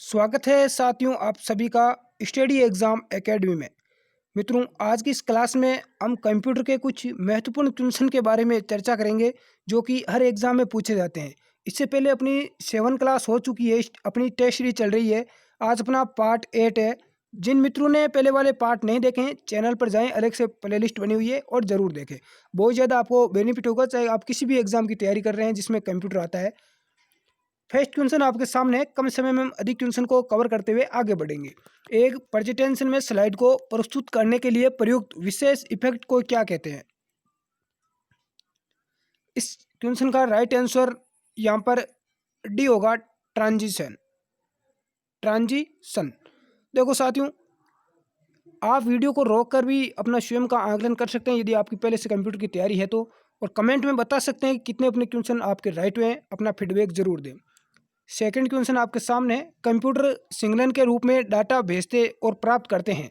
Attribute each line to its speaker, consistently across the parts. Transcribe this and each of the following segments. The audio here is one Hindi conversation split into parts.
Speaker 1: स्वागत है साथियों आप सभी का स्टडी एग्ज़ाम एकेडमी में। मित्रों, आज की इस क्लास में हम कंप्यूटर के कुछ महत्वपूर्ण क्वेश्चन के बारे में चर्चा करेंगे जो कि हर एग्ज़ाम में पूछे जाते हैं। इससे पहले अपनी 7 क्लास हो चुकी है, अपनी टेस्ट सीरीज चल रही है। आज अपना पार्ट 8 है। जिन मित्रों ने पहले वाले पार्ट नहीं देखे हैं, चैनल पर जाएं, अलग से प्लेलिस्ट बनी हुई है और ज़रूर देखें। बहुत ज़्यादा आपको बेनिफिट होगा, चाहे आप किसी भी एग्ज़ाम की तैयारी कर रहे हैं जिसमें कंप्यूटर आता है। फर्स्ट क्वेश्चन आपके सामने है। कम समय में हम अधिक क्वेश्चन को कवर करते हुए आगे बढ़ेंगे। एक प्रेजेंटेशन में स्लाइड को प्रस्तुत करने के लिए प्रयुक्त विशेष इफेक्ट को क्या कहते हैं? इस क्वेश्चन का राइट आंसर यहाँ पर डी होगा, ट्रांजिशन। ट्रांजिशन। देखो साथियों, आप वीडियो को रोक कर भी अपना स्वयं का आकलन कर सकते हैं यदि आपकी पहले से कंप्यूटर की तैयारी है तो, और कमेंट में बता सकते हैं कि कितने अपने क्वेश्चन आपके राइट हुए हैं। अपना फीडबैक जरूर दें। सेकंड क्वेश्चन आपके सामने है। कंप्यूटर सिग्नल के रूप में डाटा भेजते और प्राप्त करते हैं।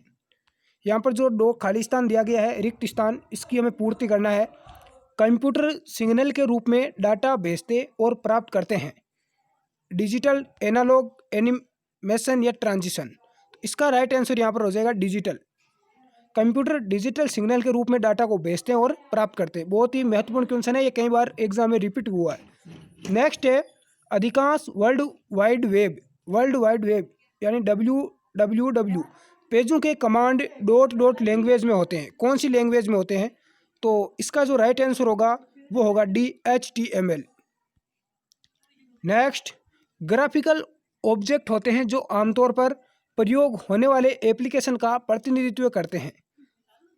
Speaker 1: यहाँ पर जो दो खाली स्थान दिया गया है, रिक्त स्थान, इसकी हमें पूर्ति करना है। कंप्यूटर सिग्नल के रूप में डाटा भेजते और प्राप्त करते हैं। डिजिटल, एनालॉग, एनिमेशन या ट्रांजिशन। इसका राइट आंसर यहाँ पर हो जाएगा डिजिटल। कंप्यूटर डिजिटल सिग्नल के रूप में डाटा को भेजते हैं और प्राप्त करते हैं। बहुत ही महत्वपूर्ण क्वेश्चन है, ये कई बार एग्जाम में रिपीट हुआ है। नेक्स्ट है, अधिकांश वर्ल्ड वाइड वेब यानी WWW पेजों के कमांड डॉट डॉट लैंग्वेज में होते हैं। कौन सी लैंग्वेज में होते हैं? तो इसका जो राइट आंसर होगा वो होगा HTML। नेक्स्ट, ग्राफिकल ऑब्जेक्ट होते हैं जो आमतौर पर प्रयोग होने वाले एप्लीकेशन का प्रतिनिधित्व करते हैं।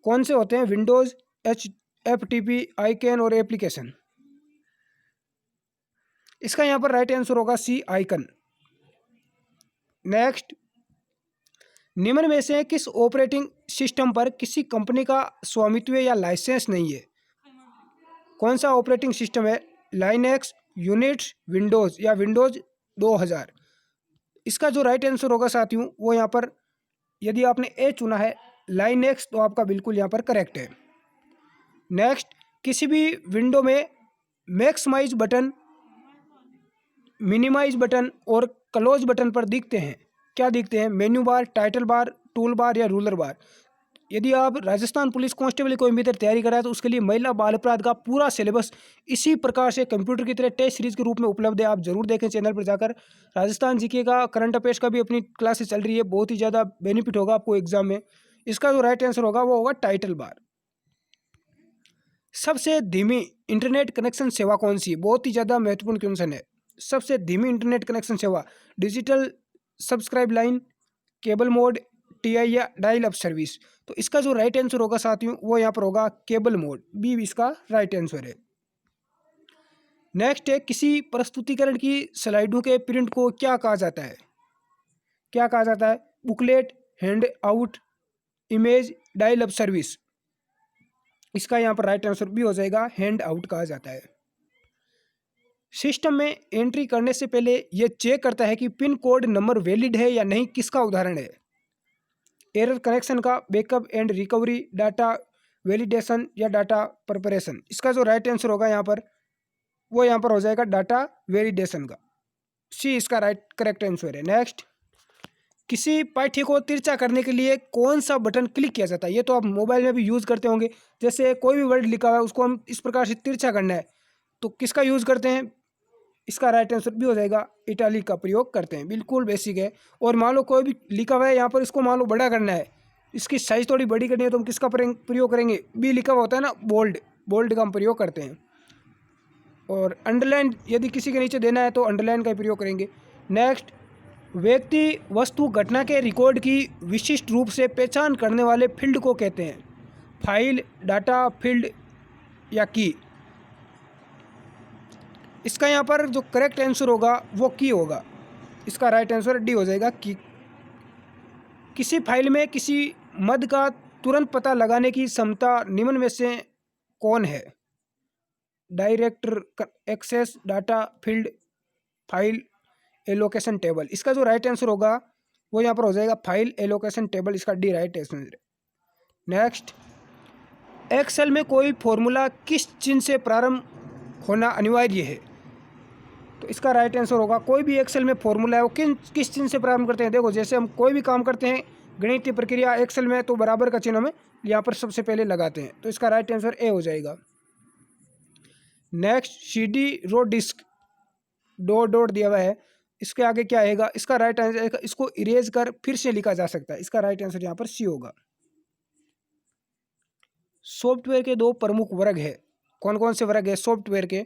Speaker 1: कौन से होते हैं? विंडोज़, FTP, आइकन और एप्लीकेशन। इसका यहाँ पर राइट आंसर होगा सी, आइकन। नेक्स्ट, निम्न में से किस ऑपरेटिंग सिस्टम पर किसी कंपनी का स्वामित्व या लाइसेंस नहीं है? कौन सा ऑपरेटिंग सिस्टम है? लाइनेक्स, यूनिक्स, विंडोज़ या विंडोज़ 2000। इसका जो राइट आंसर होगा साथियों वो यहाँ पर, यदि आपने ए चुना है लाइनेक्स, तो आपका बिल्कुल यहाँ पर करेक्ट है। नेक्स्ट, किसी भी विंडो में मैक्सिमाइज बटन, मिनिमाइज बटन और क्लोज बटन पर दिखते हैं। क्या दिखते हैं? Menu bar, title bar, tool bar या रूलर बार। यदि आप राजस्थान पुलिस कांस्टेबल कोई भी तैयारी कर रहा है तो उसके लिए महिला बाल अपराध का पूरा सिलेबस इसी प्रकार से कंप्यूटर की तरह टेस्ट सीरीज के रूप में उपलब्ध है। आप जरूर देखें चैनल पर जाकर। राजस्थान जीके का, करंट अफेयर्स का भी अपनी क्लासेस चल रही है। बहुत ही ज़्यादा बेनिफिट होगा आपको एग्जाम में। इसका जो राइट आंसर होगा वो होगा टाइटल बार। सबसे धीमी इंटरनेट कनेक्शन सेवा कौन सी है? बहुत ही ज़्यादा महत्वपूर्ण क्वेश्चन है। सबसे धीमी इंटरनेट कनेक्शन सेवा, digital subscribe line, cable mode, TI या डायल अप सर्विस। तो इसका जो राइट आंसर होगा साथियों वो यहाँ पर होगा केबल मोड, बी इसका राइट आंसर है। नेक्स्ट है, किसी प्रस्तुतिकरण की स्लाइडों के प्रिंट को क्या कहा जाता है? क्या कहा जाता है? Booklet, hand out, image, dial up service. इसका यहाँ पर राइट आंसर भी हो जाएगा हैंड आउट कहा जाता है। सिस्टम में एंट्री करने से पहले यह चेक करता है कि पिन कोड नंबर वैलिड है या नहीं। किसका उदाहरण है? एरर कनेक्शन का, backup and recovery, data validation या डाटा प्रिपरेशन। इसका जो राइट आंसर होगा यहाँ पर वो यहाँ पर हो जाएगा डाटा वैलिडेशन का, सी इसका राइट करेक्ट आंसर है। नेक्स्ट, किसी पाठ्य को तिरछा करने के लिए कौन सा बटन क्लिक किया जाता है? ये तो आप मोबाइल में भी यूज़ करते होंगे। जैसे कोई भी वर्ड लिखा हुआ है उसको हम इस प्रकार से तिरछा करना है तो किसका यूज़ करते हैं? इसका राइट आंसर भी हो जाएगा इटालिक का प्रयोग करते हैं। बिल्कुल बेसिक है। और मान लो कोई भी लिखा हुआ है यहाँ पर, इसको मान लो बड़ा करना है, इसकी साइज थोड़ी बड़ी करनी है तो हम किसका प्रयोग करेंगे? बी लिखा हुआ होता है ना, बोल्ड का हम प्रयोग करते हैं। और अंडरलाइन यदि किसी के नीचे देना है तो अंडरलाइन का प्रयोग करेंगे। नेक्स्ट, व्यक्ति, वस्तु, घटना के रिकॉर्ड की विशिष्ट रूप से पहचान करने वाले फील्ड को कहते हैं? फाइल, डाटा फील्ड या की। इसका यहाँ पर जो करेक्ट आंसर होगा वो की होगा। इसका राइट आंसर डी हो जाएगा की। किसी फाइल में किसी मद का तुरंत पता लगाने की क्षमता निम्न में से कौन है? Direct access, data field, file allocation table. इसका जो राइट आंसर होगा वो यहाँ पर हो जाएगा फाइल एलोकेशन टेबल। इसका the right answer. Next, excel में कोई फॉर्मूला किस चिन्ह से प्रारंभ होना अनिवार्य है? तो इसका राइट आंसर होगा कोई भी एक्सेल में फॉर्मूला है वो किस चिन्ह से प्रारंभ करते हैं। देखो जैसे हम कोई भी काम करते हैं गणितीय प्रक्रिया एक्सेल में तो बराबर का चिन्ह हमें यहाँ पर सबसे पहले लगाते हैं। तो इसका राइट आंसर ए हो जाएगा। Next CD road disk dot dot दिया हुआ है, इसके आगे क्या आएगा, इसका राइट आंसर इसको इरेज कर फिर से लिखा जा सकता है। इसका राइट आंसर यहाँ पर सी होगा। सॉफ्टवेयर के दो प्रमुख वर्ग है, कौन कौन से वर्ग है सॉफ्टवेयर के?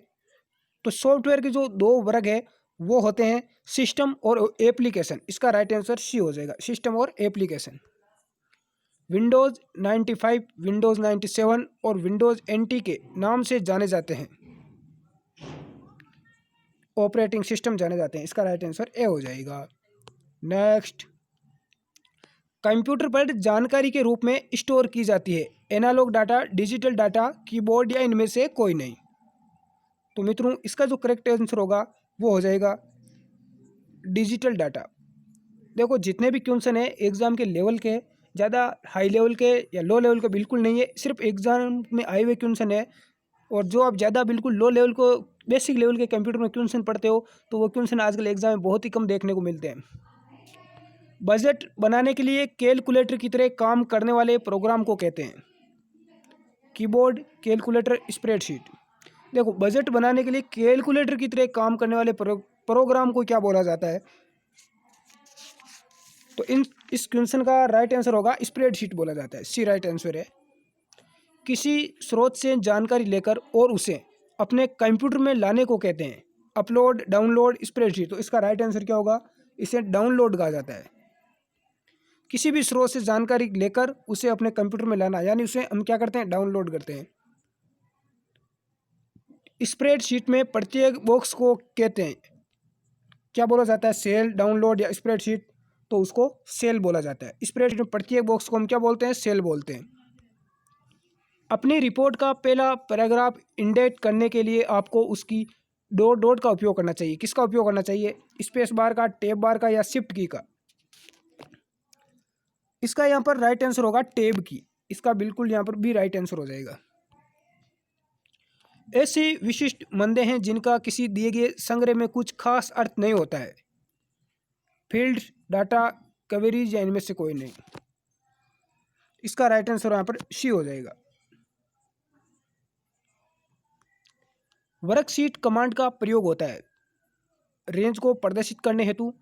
Speaker 1: तो सॉफ्टवेयर के जो दो वर्ग है वो होते हैं सिस्टम और एप्लीकेशन। इसका राइट आंसर सी हो जाएगा, सिस्टम और एप्लीकेशन। विंडोज़ 95, विंडोज़ 97 और विंडोज़ NT के नाम से जाने जाते हैं, ऑपरेटिंग सिस्टम जाने जाते हैं। इसका राइट आंसर ए हो जाएगा। नेक्स्ट, कंप्यूटर पर जानकारी के रूप में स्टोर की जाती है, analogue data, digital data, keyboard या इनमें से कोई नहीं। तो मित्रों इसका जो करेक्ट आंसर होगा वो हो जाएगा डिजिटल डाटा। देखो जितने भी क्वेश्चन है एग्जाम के लेवल के, ज़्यादा हाई लेवल के या लो लेवल के बिल्कुल नहीं है, सिर्फ एग्जाम में आए हुए क्वेश्चन है। और जो आप ज़्यादा बिल्कुल लो लेवल को बेसिक लेवल के कंप्यूटर में क्वेश्चन पढ़ते हो तो वो क्वेश्चन आजकल एग्जाम में बहुत ही कम देखने को मिलते हैं। बजट बनाने के लिए कैलकुलेटर की तरह काम करने वाले प्रोग्राम को कहते हैं, कीबोर्ड, कैलकुलेटर, स्प्रेडशीट। देखो बजट बनाने के लिए कैलकुलेटर की तरह काम करने वाले प्रोग्राम को क्या बोला जाता है? तो इस क्वेश्चन का राइट आंसर होगा स्प्रेडशीट बोला जाता है, सी राइट आंसर है। किसी स्रोत से जानकारी लेकर और उसे अपने कंप्यूटर में लाने को कहते हैं, अपलोड, डाउनलोड, स्प्रेडशीट। तो इसका राइट आंसर क्या होगा? इसे डाउनलोड कहा जाता है। किसी भी स्रोत से जानकारी लेकर उसे अपने कंप्यूटर में लाना, यानी उसे हम क्या करते हैं? डाउनलोड करते हैं। स्प्रेडशीट में प्रत्येक बॉक्स को कहते हैं, क्या बोला जाता है? सेल, डाउनलोड या स्प्रेडशीट? तो उसको सेल बोला जाता है। स्प्रेडशीट में प्रत्येक बॉक्स को हम क्या बोलते हैं? सेल बोलते हैं। अपनी रिपोर्ट का पहला पैराग्राफ इंडेंट करने के लिए आपको उसकी डॉट डॉट का उपयोग करना चाहिए। किसका उपयोग करना चाहिए? स्पेस बार का, टैब बार का या शिफ्ट की का? इसका यहाँ पर राइट आंसर होगा टैब की। इसका बिल्कुल यहाँ पर भी राइट आंसर हो जाएगा। ऐसी विशिष्ट मंदे हैं जिनका किसी दिए गए संग्रह में कुछ खास अर्थ नहीं होता है, फील्ड, डाटा, कवरेज या इनमें से कोई नहीं। इसका राइट आंसर यहाँ पर सी हो जाएगा। वर्कशीट कमांड का प्रयोग होता है रेंज को प्रदर्शित करने हेतु,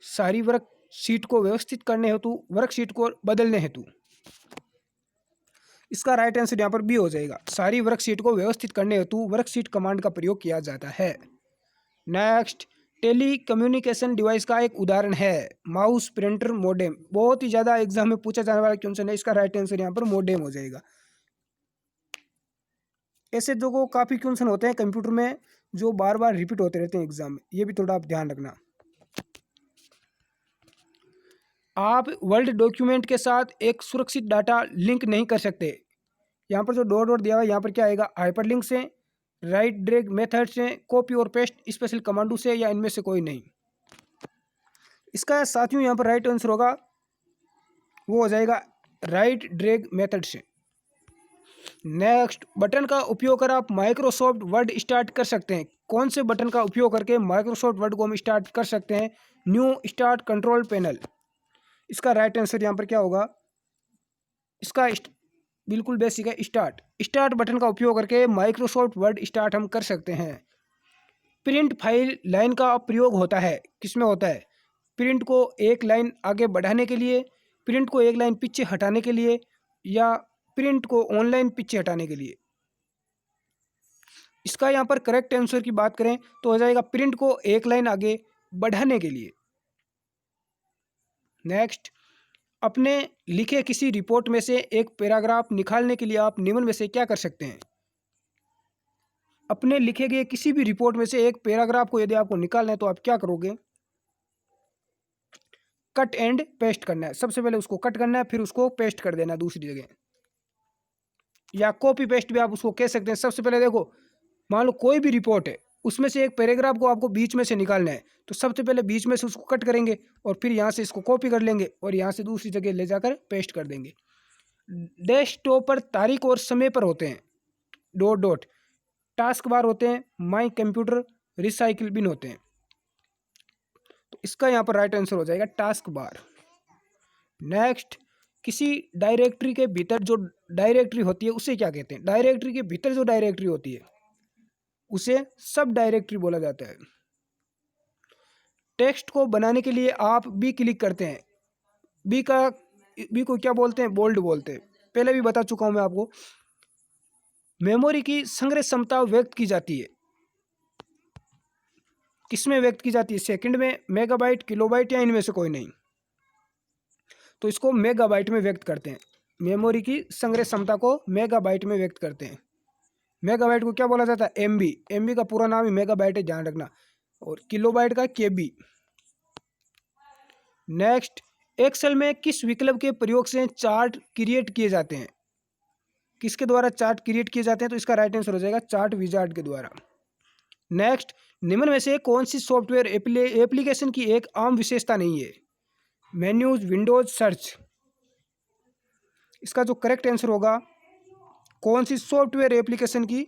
Speaker 1: सारी वर्कशीट को व्यवस्थित करने हेतु, वर्कशीट को बदलने हेतु। इसका राइट आंसर यहाँ पर बी हो जाएगा, सारी वर्कशीट को व्यवस्थित करने हेतु वर्कशीट कमांड का प्रयोग किया जाता है। नेक्स्ट, टेली कम्युनिकेशन डिवाइस का एक उदाहरण है माउस, प्रिंटर, मोडेम। बहुत ही ज़्यादा एग्जाम में पूछा जाने वाला क्वेश्चन है। इसका राइट आंसर यहाँ पर मोडेम हो जाएगा। ऐसे जो काफ़ी क्वेश्चन होते हैं कंप्यूटर में जो बार बार रिपीट होते रहते हैं एग्जाम में, ये भी थोड़ा आप ध्यान रखना। आप वर्ड डॉक्यूमेंट के साथ एक सुरक्षित डाटा लिंक नहीं कर सकते। यहाँ पर जो डॉट डॉट दिया हुआ है यहाँ पर क्या आएगा? हाइपरलिंक से, राइट ड्रैग मेथड से, कॉपी और पेस्ट स्पेशल कमांडो से या इनमें से कोई नहीं। इसका साथियों यहाँ पर राइट आंसर होगा वो हो जाएगा राइट ड्रैग मेथड से। नेक्स्ट, बटन का उपयोग कर आप माइक्रोसॉफ्ट वर्ड स्टार्ट कर सकते हैं। कौन से बटन का उपयोग करके माइक्रोसॉफ्ट वर्ड को हम स्टार्ट कर सकते हैं? New, start, control panel. इसका राइट आंसर यहाँ पर क्या होगा? इसका बिल्कुल बेसिक है, स्टार्ट। स्टार्ट बटन का उपयोग करके माइक्रोसॉफ्ट वर्ड स्टार्ट हम कर सकते हैं। प्रिंट फाइल लाइन का प्रयोग होता है, किसमें होता है? प्रिंट को एक लाइन आगे बढ़ाने के लिए, प्रिंट को एक लाइन पीछे हटाने के लिए या प्रिंट को ऑनलाइन पीछे हटाने के लिए। इसका यहाँ पर करेक्ट आंसर की बात करें तो हो जाएगा प्रिंट को एक लाइन आगे बढ़ाने के लिए। नेक्स्ट, अपने लिखे किसी रिपोर्ट में से एक पैराग्राफ निकालने के लिए आप निम्न में से क्या कर सकते हैं? अपने लिखे गए किसी भी रिपोर्ट में से एक पैराग्राफ को यदि आपको निकालना है तो आप क्या करोगे? कट एंड पेस्ट करना है। सबसे पहले उसको कट करना है, फिर उसको पेस्ट कर देना दूसरी जगह, या कॉपी पेस्ट भी आप उसको कह सकते हैं। सबसे पहले देखो, मान लो कोई भी रिपोर्ट है, उसमें से एक पैराग्राफ को आपको बीच में से निकालना है, तो सबसे पहले बीच में से उसको कट करेंगे और फिर यहाँ से इसको कॉपी कर लेंगे और यहाँ से दूसरी जगह ले जाकर पेस्ट कर देंगे। डेस्कटॉप पर तारीख और समय पर होते हैं डॉट डॉट, टास्क बार होते हैं, माई कंप्यूटर, रिसाइकिल बिन होते हैं। तो इसका यहाँ पर राइट आंसर हो जाएगा टास्क बार। नेक्स्ट, किसी डायरेक्टरी के भीतर जो डायरेक्टरी होती है उसे क्या कहते हैं? डायरेक्टरी के भीतर जो डायरेक्टरी होती है उसे सब डायरेक्टरी बोला जाता है। टेक्स्ट को बनाने के लिए आप बी क्लिक करते हैं। बी को क्या बोलते हैं? बोल्ड बोलते हैं। पहले भी बता चुका हूं मैं आपको। मेमोरी की संग्रह क्षमता व्यक्त की जाती है, किसमें व्यक्त की जाती है? सेकंड में, मेगाबाइट, किलोबाइट या इनमें से कोई नहीं। तो इसको मेगाबाइट में व्यक्त करते हैं। मेमोरी की संग्रह क्षमता को मेगाबाइट में व्यक्त करते हैं। मेगाबाइट को क्या बोला जाता है? एमबी। एमबी का पूरा नाम ही मेगाबाइट है, ध्यान रखना। और किलोबाइट का केबी। नेक्स्ट, एक्सेल में किस विकल्प के प्रयोग से चार्ट क्रिएट किए जाते हैं? किसके द्वारा चार्ट क्रिएट किए जाते हैं? तो इसका राइट आंसर हो जाएगा चार्ट विजार्ड के द्वारा। नेक्स्ट, निम्न में से कौन सी सॉफ्टवेयर एप्लीकेशन की एक आम विशेषता नहीं है? Menus, Windows, search. इसका जो करेक्ट आंसर होगा, कौन सी सॉफ्टवेयर एप्लीकेशन की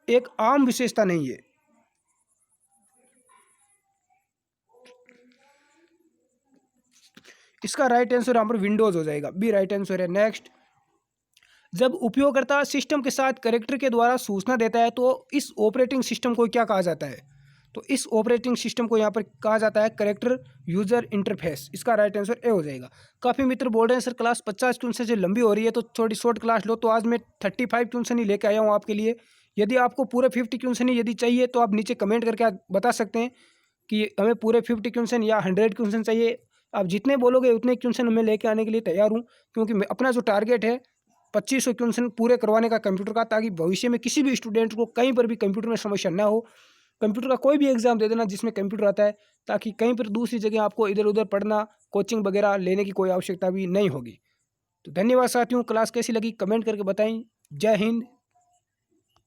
Speaker 1: एक आम विशेषता नहीं है? इसका राइट आंसर यहाँ पर विंडोज हो जाएगा, बी राइट आंसर है। नेक्स्ट, जब उपयोगकर्ता सिस्टम के साथ कैरेक्टर के द्वारा सूचना देता है तो इस ऑपरेटिंग सिस्टम को क्या कहा जाता है? तो इस ऑपरेटिंग सिस्टम को यहाँ पर कहा जाता है कैरेक्टर यूजर इंटरफेस। इसका राइट आंसर ए हो जाएगा। काफ़ी मित्र बोल रहे हैं सर क्लास 50 क्वेश्चन से लंबी हो रही है तो थोड़ी शॉर्ट क्लास लो, तो आज मैं 35 क्वेश्चन ही लेके आया हूँ आपके लिए। यदि आपको पूरे 50 क्वेश्चन ही यदि चाहिए तो आप नीचे कमेंट करके आप बता सकते हैं कि हमें पूरे 50 क्वेश्चन या 100 क्वेश्चन चाहिए। आप जितने बोलोगे उतने क्वेश्चन मैं लेके आने के लिए तैयार हूँ, क्योंकि अपना जो टारगेट है 2500 क्वेश्चन पूरे करवाने का कंप्यूटर का, ताकि भविष्य में किसी भी स्टूडेंट को कहीं पर भी कंप्यूटर में समस्या ना हो। कंप्यूटर का कोई भी एग्जाम दे देना जिसमें कंप्यूटर आता है, ताकि कहीं पर दूसरी जगह आपको इधर उधर पढ़ना, कोचिंग वगैरह लेने की कोई आवश्यकता भी नहीं होगी। तो धन्यवाद साथियों, क्लास कैसी लगी कमेंट करके बताएं। जय हिंद,